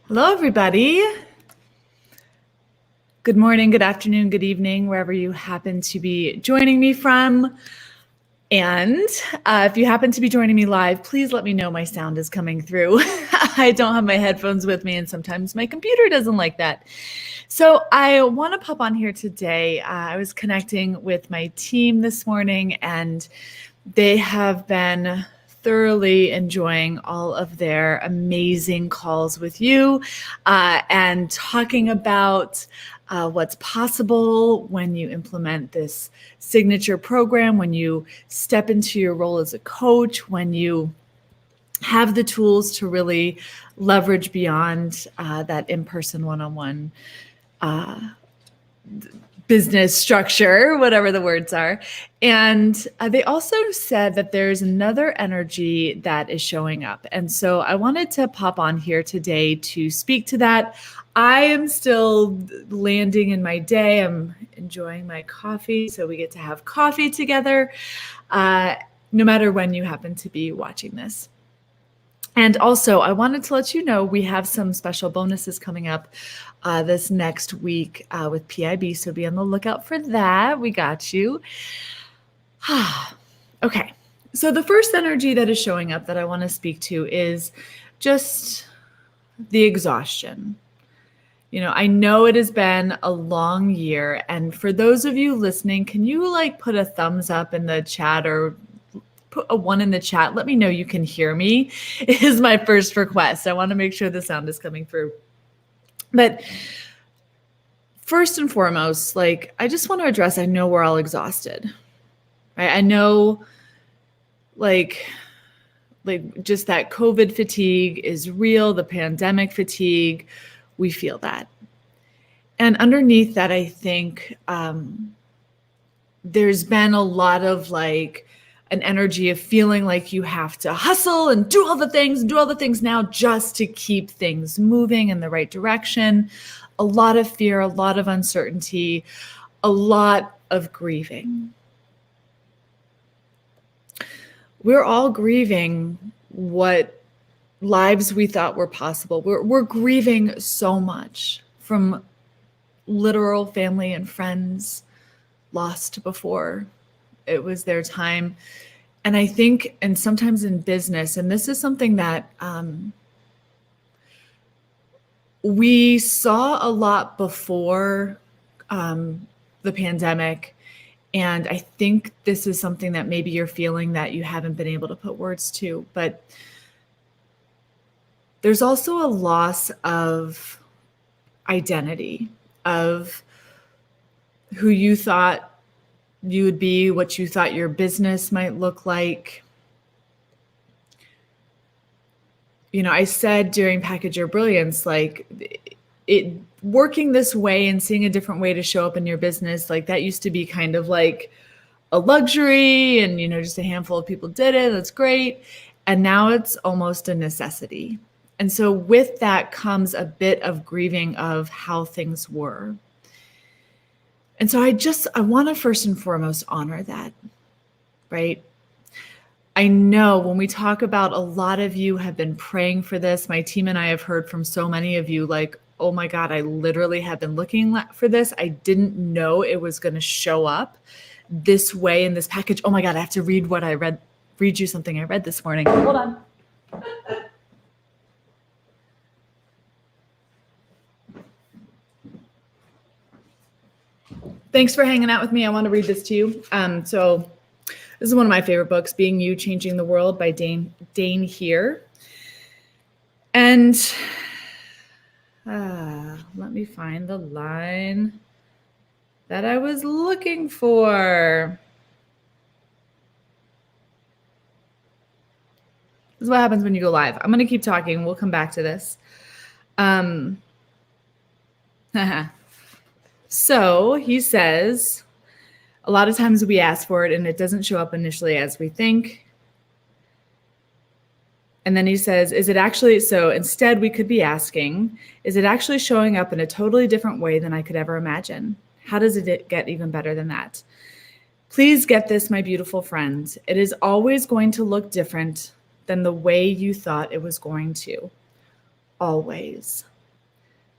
Hello, everybody. Good morning, good afternoon, good evening, wherever you happen to be joining me from. And if you happen to be joining me live, please let me know my sound is coming through. I don't have my headphones with me, and sometimes my computer doesn't like that. So I want to pop on here today. I was connecting with my team this morning, and they have been thoroughly enjoying all of their amazing calls with you and talking about what's possible when you implement this signature program, when you step into your role as a coach, when you have the tools to really leverage beyond that in-person one-on-one business structure, whatever the words are. And they also said that there's another energy that is showing up. And so I wanted to pop on here today to speak to that. I am still landing in my day. I'm enjoying my coffee. So we get to have coffee together, no matter when you happen to be watching this. And also, I wanted to let you know we have some special bonuses coming up this next week with PIB, so be on the lookout for that. We got you. Okay, so the first energy that is showing up that I want to speak to is just the exhaustion. You know, I know it has been a long year, and for those of you listening, can you put a thumbs up in the chat or put a 1 in the chat? Let me know you can hear me is my first request. I want to make sure the sound is coming through. But first and foremost, I just want to address, I know we're all exhausted, right? I know just that COVID fatigue is real, the pandemic fatigue, we feel that. And underneath that, I think there's been a lot of an energy of feeling like you have to hustle and do all the things now just to keep things moving in the right direction. A lot of fear, a lot of uncertainty, a lot of grieving. We're all grieving what lives we thought were possible. We're grieving so much from literal family and friends lost before it was their time. And I think, and sometimes in business, and this is something that we saw a lot before the pandemic. And I think this is something that maybe you're feeling that you haven't been able to put words to, but there's also a loss of identity, of who you thought you would be, what you thought your business might look like. You know, I said during Package Your Brilliance, it working this way and seeing a different way to show up in your business, that used to be kind of like a luxury and, just a handful of people did it. That's great. And now it's almost a necessity. And so with that comes a bit of grieving of how things were. And so I want to first and foremost honor that, right? I know when we talk about, a lot of you have been praying for this. My team and I have heard from so many of you oh my God, I literally have been looking for this. I didn't know it was going to show up this way in this package. Oh my God, I have to read you something I read this morning. Hold on. Thanks for hanging out with me. I want to read this to you. So this is one of my favorite books, Being You, Changing the World by Dane Here. And let me find the line that I was looking for. This is what happens when you go live. I'm going to keep talking. We'll come back to this. So he says, a lot of times we ask for it and it doesn't show up initially as we think. And then he says, is it actually, so instead we could be asking, is it actually showing up in a totally different way than I could ever imagine? How does it get even better than that? Please get this, my beautiful friends. It is always going to look different than the way you thought it was going to. Always.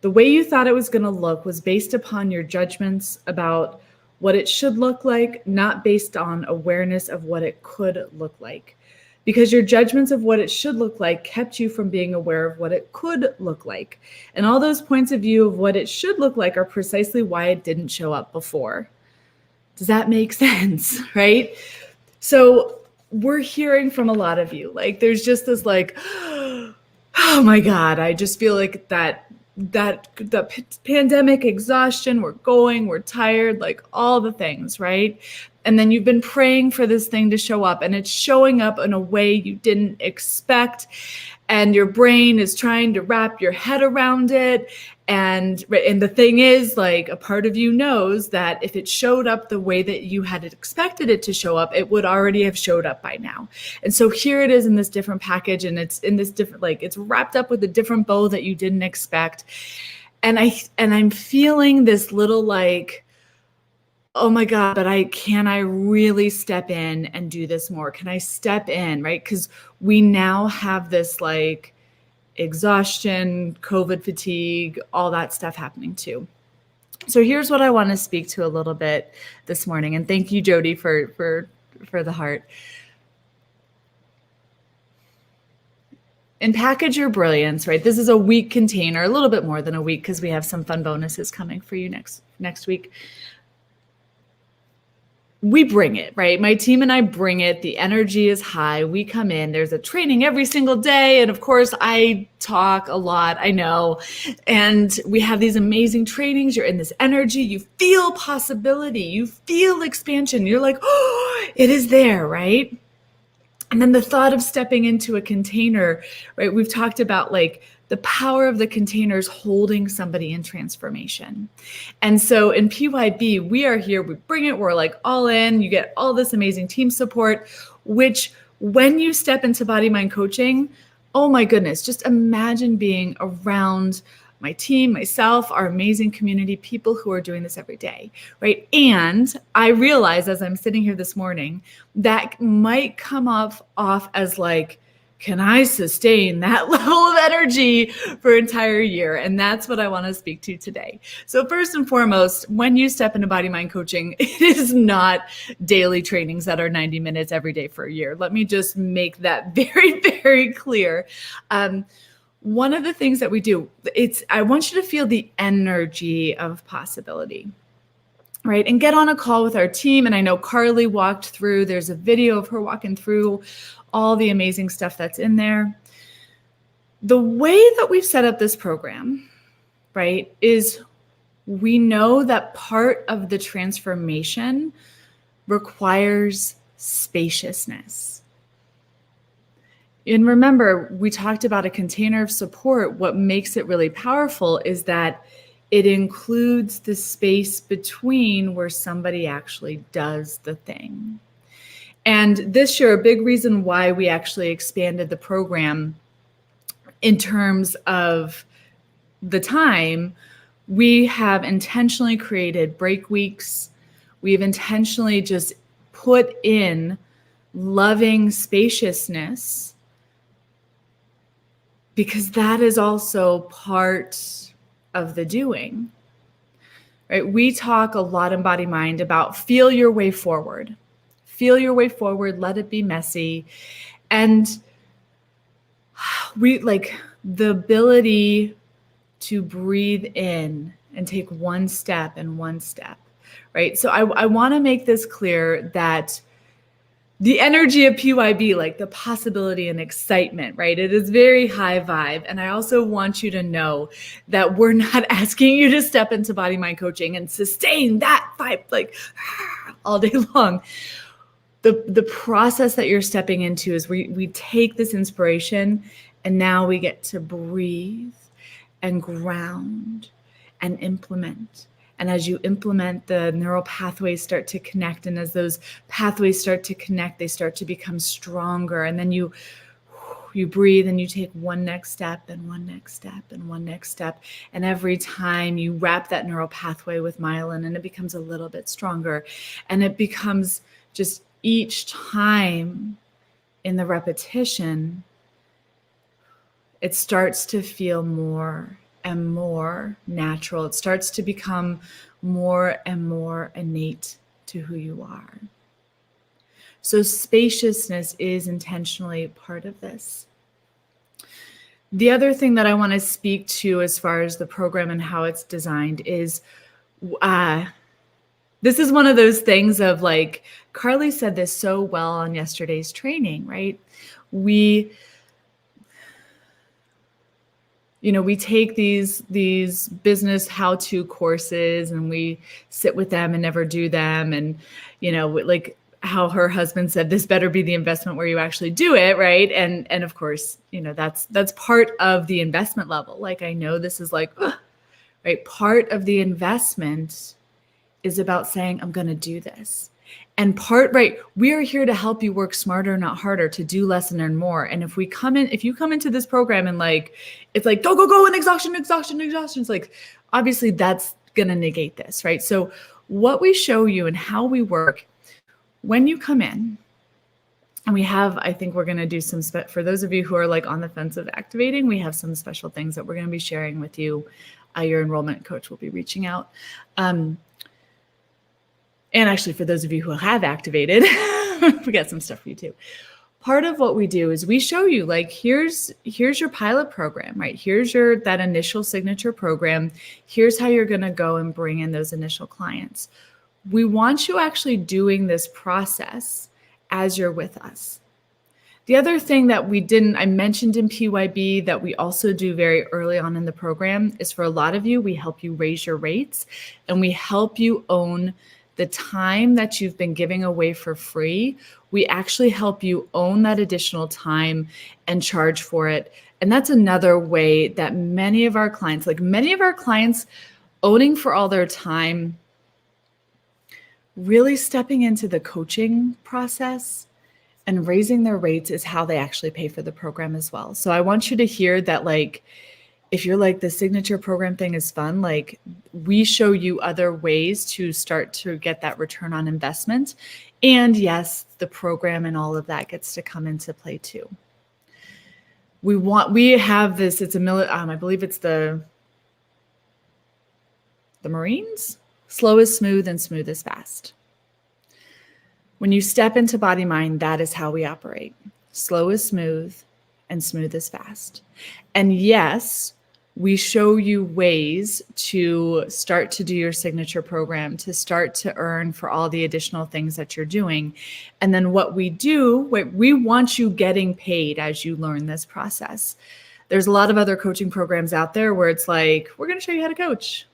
The way you thought it was going to look was based upon your judgments about what it should look like, not based on awareness of what it could look like. Because your judgments of what it should look like kept you from being aware of what it could look like. And all those points of view of what it should look like are precisely why it didn't show up before. Does that make sense? Right? So we're hearing from a lot of you, like there's just this like, oh my God, I just feel like that pandemic exhaustion, we're tired, like all the things, right? And then you've been praying for this thing to show up, and it's showing up in a way you didn't expect. And your brain is trying to wrap your head around it. And the thing is, like, a part of you knows that if it showed up the way that you had expected it to show up, it would already have showed up by now. And so here it is in this different package, and it's in this different, like, it's wrapped up with a different bow that you didn't expect. And I'm feeling this little like, oh my God, but can I really step in and do this more? Can I step in, right? Because we now have this like exhaustion, COVID fatigue, all that stuff happening too. So here's what I want to speak to a little bit this morning. And thank you, Jody, for the heart. In Package Your Brilliance, right? This is a week container, a little bit more than a week because we have some fun bonuses coming for you next week. We bring it, right? My team and I bring it. The energy is high. We come in. There's a training every single day. And of course, I talk a lot, I know. And we have these amazing trainings. You're in this energy. You feel possibility. You feel expansion. You're like, oh, it is there, right? And then the thought of stepping into a container, right? We've talked about like the power of the containers holding somebody in transformation. And so in PYB, we are here, we bring it, we're like all in, you get all this amazing team support, which when you step into BodyMind Coaching, oh my goodness, just imagine being around my team, myself, our amazing community, people who are doing this every day, right? And I realize as I'm sitting here this morning, that might come off as like, can I sustain that level of energy for an entire year? And that's what I want to speak to today. So first and foremost, when you step into BodyMind Coaching, it is not daily trainings that are 90 minutes every day for a year. Let me just make that very, very clear. One of the things that we do, I want you to feel the energy of possibility, right? And get on a call with our team. And I know Carly walked through, there's a video of her walking through all the amazing stuff that's in there. The way that we've set up this program, right, is we know that part of the transformation requires spaciousness. And remember, we talked about a container of support. What makes it really powerful is that it includes the space between where somebody actually does the thing. And this year, a big reason why we actually expanded the program in terms of the time, we have intentionally created break weeks. We've intentionally just put in loving spaciousness, because that is also part of the doing, right? We talk a lot in BodyMind about feel your way forward. Feel your way forward, let it be messy. And we like the ability to breathe in and take one step, right? So I want to make this clear that the energy of PYB, like the possibility and excitement, right? It is very high vibe. And I also want you to know that we're not asking you to step into BodyMind Coaching and sustain that vibe like all day long. The process that you're stepping into is we take this inspiration and now we get to breathe and ground and implement. And as you implement, the neural pathways start to connect. And as those pathways start to connect, they start to become stronger. And then you breathe and you take one next step and one next step and one next step. And every time you wrap that neural pathway with myelin and it becomes a little bit stronger. And it becomes just each time in the repetition, it starts to feel more and more natural. It starts to become more and more innate to who you are. So spaciousness is intentionally part of this. The other thing that I want to speak to as far as the program and how it's designed is this is one of those things of like, Carly said this so well on yesterday's training, right? We take these business how-to courses and we sit with them and never do them. And, like how her husband said, this better be the investment where you actually do it, right? And of course, that's part of the investment level. Like, I know this is like, right? Part of the investment is about saying, I'm going to do this. And we are here to help you work smarter, not harder, to do less and earn more. And if you come into this program and like, it's like, go, and exhaustion. It's like, obviously that's going to negate this, right? So what we show you and how we work when you come in, and I think we're going to do some, for those of you who are like on the fence of activating, we have some special things that we're going to be sharing with you. Your enrollment coach will be reaching out. And actually, for those of you who have activated, we got some stuff for you too. Part of what we do is we show you like, here's your pilot program, right? Here's that initial signature program. Here's how you're going to go and bring in those initial clients. We want you actually doing this process as you're with us. The other thing that I mentioned in PYB that we also do very early on in the program is, for a lot of you, we help you raise your rates and we help you own the time that you've been giving away for free. We actually help you own that additional time and charge for it. And that's another way that many of our clients owning for all their time, really stepping into the coaching process and raising their rates is how they actually pay for the program as well. So I want you to hear that, like, if you're like, the signature program thing is fun, like, we show you other ways to start to get that return on investment. And yes, the program and all of that gets to come into play too. We have this, it's I believe it's the Marines, slow is smooth and smooth is fast. When you step into BodyMind, that is how we operate. Slow is smooth and smooth is fast. And yes, we show you ways to start to do your signature program, to start to earn for all the additional things that you're doing. And then what we do, we want you getting paid as you learn this process. There's a lot of other coaching programs out there where it's like, we're going to show you how to coach.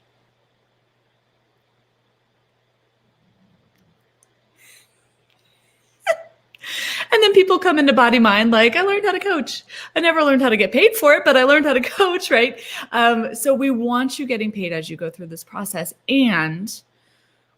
And then people come into BodyMind like, I learned how to coach. I never learned how to get paid for it, but I learned how to coach, right? So we want you getting paid as you go through this process. And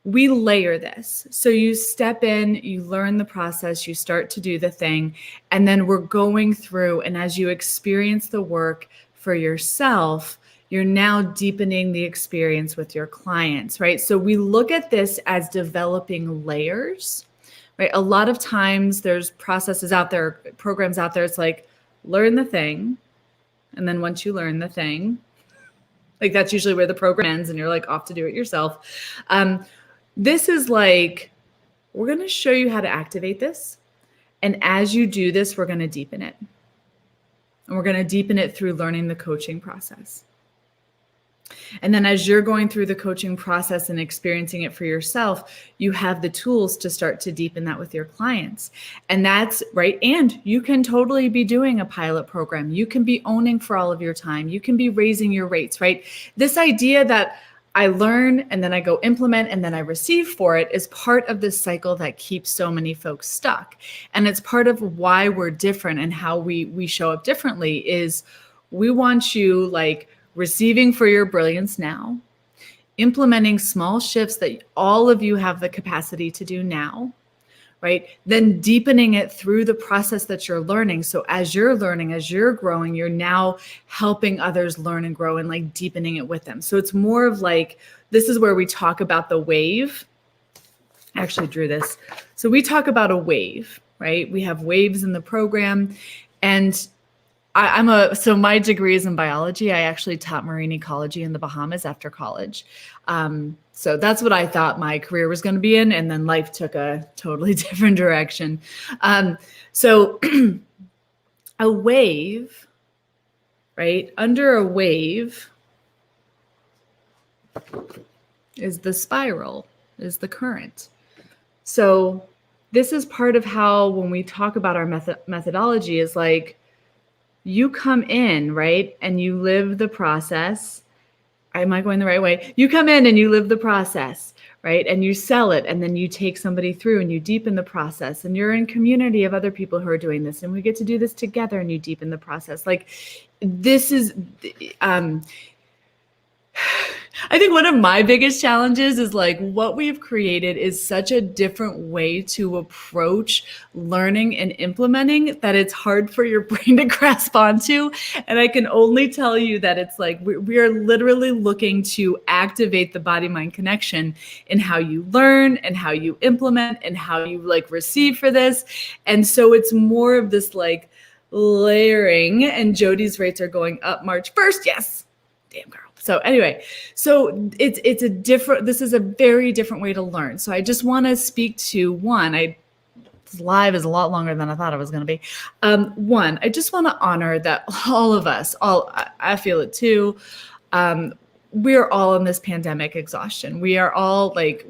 we layer this. So you step in, you learn the process, you start to do the thing, and then we're going through, and as you experience the work for yourself, you're now deepening the experience with your clients, right? So we look at this as developing layers. Right. A lot of times there's processes out there, programs out there. It's like, learn the thing. And then once you learn the thing, like, that's usually where the program ends and you're like off to do it yourself. This is like, we're going to show you how to activate this. And as you do this, we're going to deepen it. And we're going to deepen it through learning the coaching process. And then as you're going through the coaching process and experiencing it for yourself, you have the tools to start to deepen that with your clients. And that's right. And you can totally be doing a pilot program. You can be owning for all of your time. You can be raising your rates, right? This idea that I learn and then I go implement and then I receive for it is part of this cycle that keeps so many folks stuck. And it's part of why we're different and how we show up differently is we want you like receiving for your brilliance now, implementing small shifts that all of you have the capacity to do now, right? Then deepening it through the process that you're learning. So as you're learning, as you're growing, you're now helping others learn and grow and like deepening it with them. So it's more of like, this is where we talk about the wave. I actually drew this. So we talk about a wave, right? We have waves in the program, and So my degree is in biology. I actually taught marine ecology in the Bahamas after college. So that's what I thought my career was going to be in. And then life took a totally different direction. So a wave, right? Under a wave is the spiral, is the current. So this is part of how, when we talk about our methodology, is like, you come in, right? And you live the process. Am I going the right way? You come in and you live the process, right? And you sell it, and then you take somebody through and you deepen the process, and you're in community of other people who are doing this, and we get to do this together, and you deepen the process. Like, this is, I think one of my biggest challenges is like, what we've created is such a different way to approach learning and implementing that it's hard for your brain to grasp onto. And I can only tell you that it's like, we are literally looking to activate the body-mind connection in how you learn and how you implement and how you like receive for this. And so it's more of this like layering, and Jody's rates are going up March 1st. Yes. Damn girl. So anyway, so it's a different, this is a very different way to learn. So I just want to speak to one, this live is a lot longer than I thought it was going to be. One, I just want to honor that all of us, I feel it too. We're all in this pandemic exhaustion. We are all like,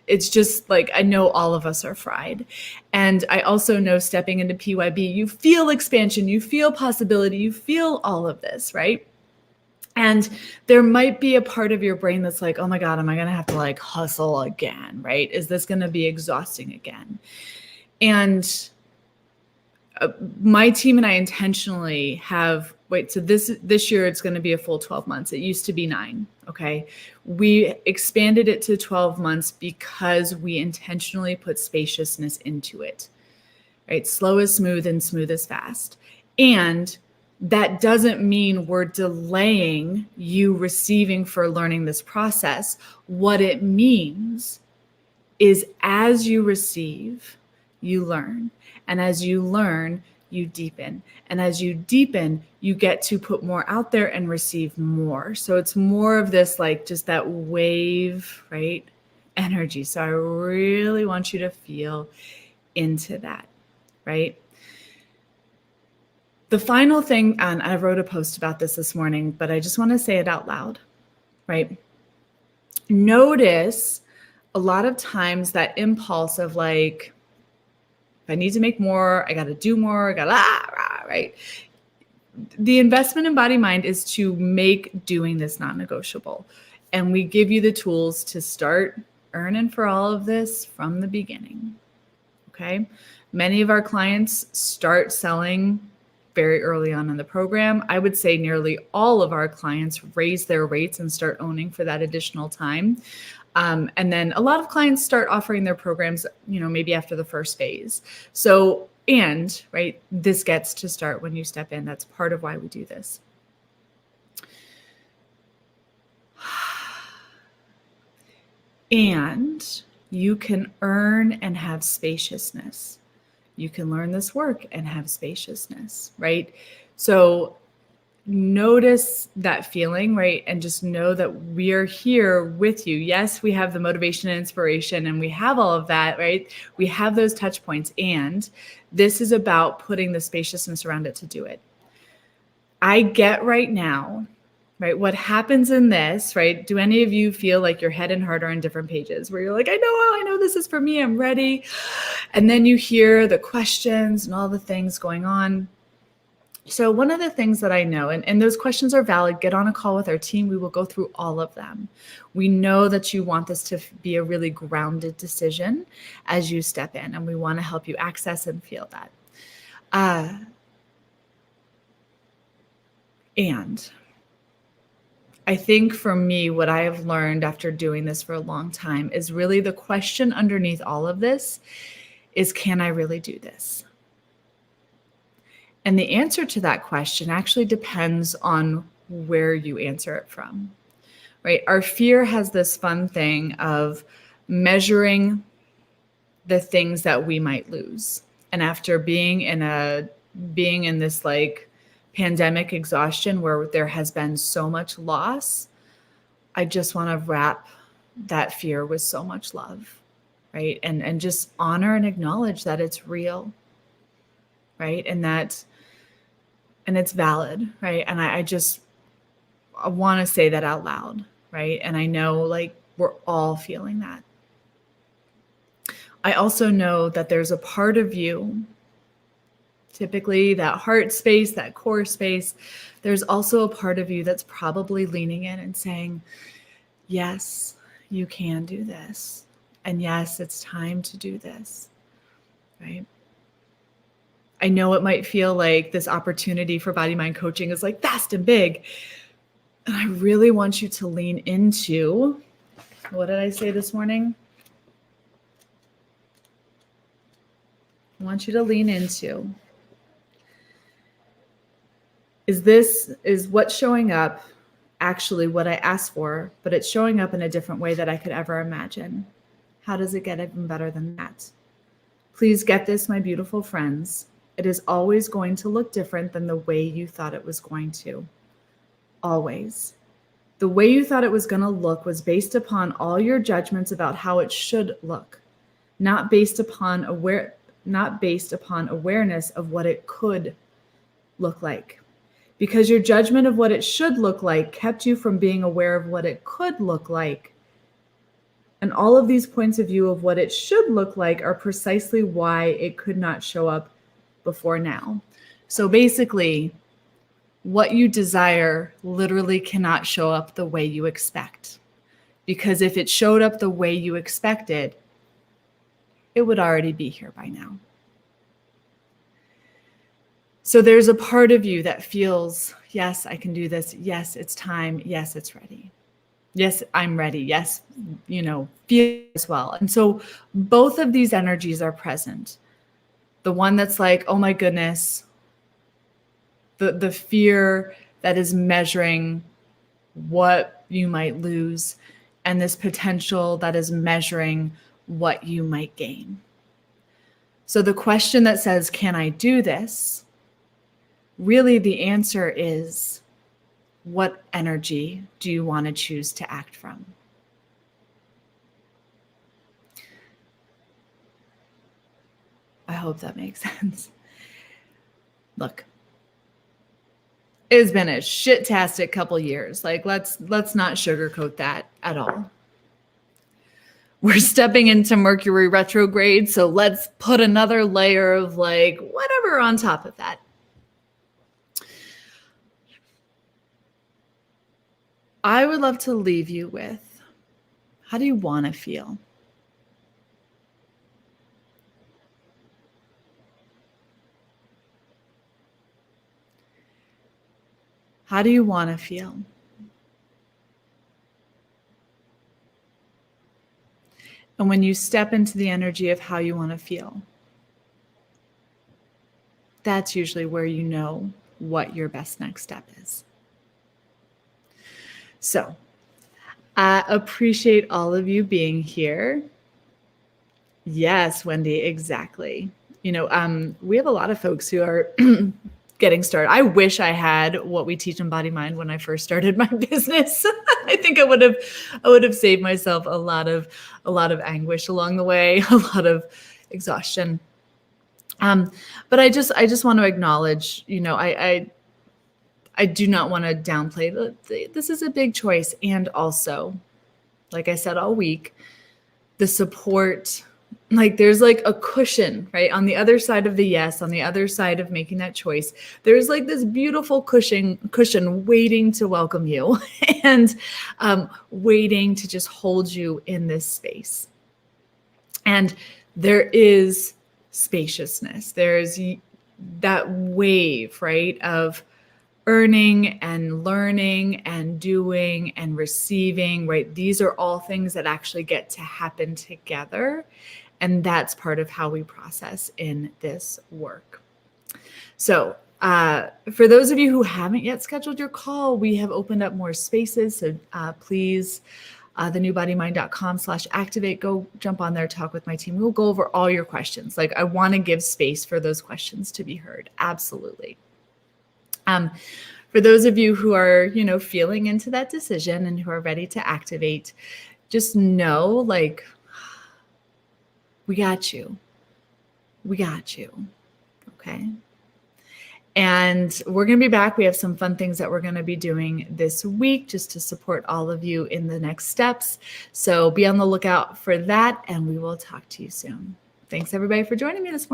it's just like, I know all of us are fried. And I also know, stepping into PYB, you feel expansion, you feel possibility, you feel all of this, right? And there might be a part of your brain that's like, oh my God, am I going to have to like hustle again, right? Is this going to be exhausting again? And my team and I intentionally have, so this year it's going to be a full 12 months. It used to be 9. Okay. We expanded it to 12 months because we intentionally put spaciousness into it, right? Slow is smooth and smooth is fast. And that doesn't mean we're delaying you receiving for learning this process. What it means is, as you receive, you learn. And as you learn, you deepen. And as you deepen, you get to put more out there and receive more. So it's more of this, like, just that wave, right? Energy. So I really want you to feel into that, right? The final thing, and I wrote a post about this morning, but I just want to say it out loud, right? Notice a lot of times that impulse of like, if I need to make more, I got to do more, I got to, right? The investment in body mind is to make doing this non-negotiable. And we give you the tools to start earning for all of this from the beginning, okay? Many of our clients start selling very early on in the program. I would say nearly all of our clients raise their rates and start owning for that additional time. And then a lot of clients start offering their programs, maybe after the first phase. So, right, this gets to start when you step in. That's part of why we do this. And you can earn and have spaciousness. You can learn this work and have spaciousness, right? So notice that feeling, right? And just know that we are here with you. Yes, we have the motivation and inspiration, and we have all of that, right? We have those touch points, and this is about putting the spaciousness around it to do it. I get right now, right? What happens in this, right? Do any of you feel like your head and heart are on different pages where you're like, I know this is for me, I'm ready. And then you hear the questions and all the things going on. So one of the things that I know, and those questions are valid, get on a call with our team. We will go through all of them. We know that you want this to be a really grounded decision as you step in, and we want to help you access and feel that. And I think for me, what I have learned after doing this for a long time is really the question underneath all of this is, can I really do this? And the answer to that question actually depends on where you answer it from, right? Our fear has this fun thing of measuring the things that we might lose. And after being in a being in this like pandemic exhaustion where there has been so much loss, I just want to wrap that fear with so much love, right? And just honor and acknowledge that it's real, right? And it's valid, right? And I want to say that out loud, right? And I know like we're all feeling that. I also know that there's a part of you, typically that heart space, that core space, there's also a part of you that's probably leaning in and saying, yes, you can do this. And yes, it's time to do this, right? I know it might feel like this opportunity for BodyMind Coaching is like vast and big. And I really want you to lean into, what did I say this morning? I want you to lean into, is what's showing up actually what I asked for, but it's showing up in a different way that I could ever imagine. How does it get even better than that? Please get this, my beautiful friends. It is always going to look different than the way you thought it was going to. Always. The way you thought it was going to look was based upon all your judgments about how it should look, not based upon awareness of what it could look like. Because your judgment of what it should look like kept you from being aware of what it could look like. And all of these points of view of what it should look like are precisely why it could not show up before now. So basically, what you desire literally cannot show up the way you expect. Because if it showed up the way you expected, it would already be here by now. So there's a part of you that feels, yes, I can do this. Yes, it's time. Yes, it's ready. Yes, I'm ready. Yes, feel as well. And so both of these energies are present. The one that's like, oh my goodness, the fear that is measuring what you might lose, and this potential that is measuring what you might gain. So the question that says, can I do this? Really, the answer is, what energy do you want to choose to act from? I hope that makes sense. Look, it's been a shit-tastic couple years. Like, let's not sugarcoat that at all. We're stepping into Mercury retrograde, so let's put another layer of like whatever on top of that. I would love to leave you with, how do you want to feel? How do you want to feel? And when you step into the energy of how you want to feel, that's usually where you know what your best next step is. So I appreciate all of you being here. Yes, Wendy, exactly. We have a lot of folks who are getting started. I wish I had what we teach in BodyMind when I first started my business. I think I would have saved myself a lot of anguish along the way, a lot of exhaustion. But I just want to acknowledge, I do not want to downplay this is a big choice. And also, like I said all week, the support, like there's like a cushion, right? On the other side of the yes, on the other side of making that choice, there's like this beautiful cushion waiting to welcome you and waiting to just hold you in this space. And there is spaciousness. There's that wave, right, of earning and learning and doing and receiving, right? These are all things that actually get to happen together. And that's part of how we process in this work. So for those of you who haven't yet scheduled your call, we have opened up more spaces. So please thenewbodymind.com/activate. Go jump on there, talk with my team. We'll go over all your questions. Like, I want to give space for those questions to be heard. Absolutely. For those of you who are, feeling into that decision and who are ready to activate, just know, like, we got you. We got you. Okay. And we're going to be back. We have some fun things that we're going to be doing this week just to support all of you in the next steps. So be on the lookout for that, and we will talk to you soon. Thanks, everybody, for joining me this morning.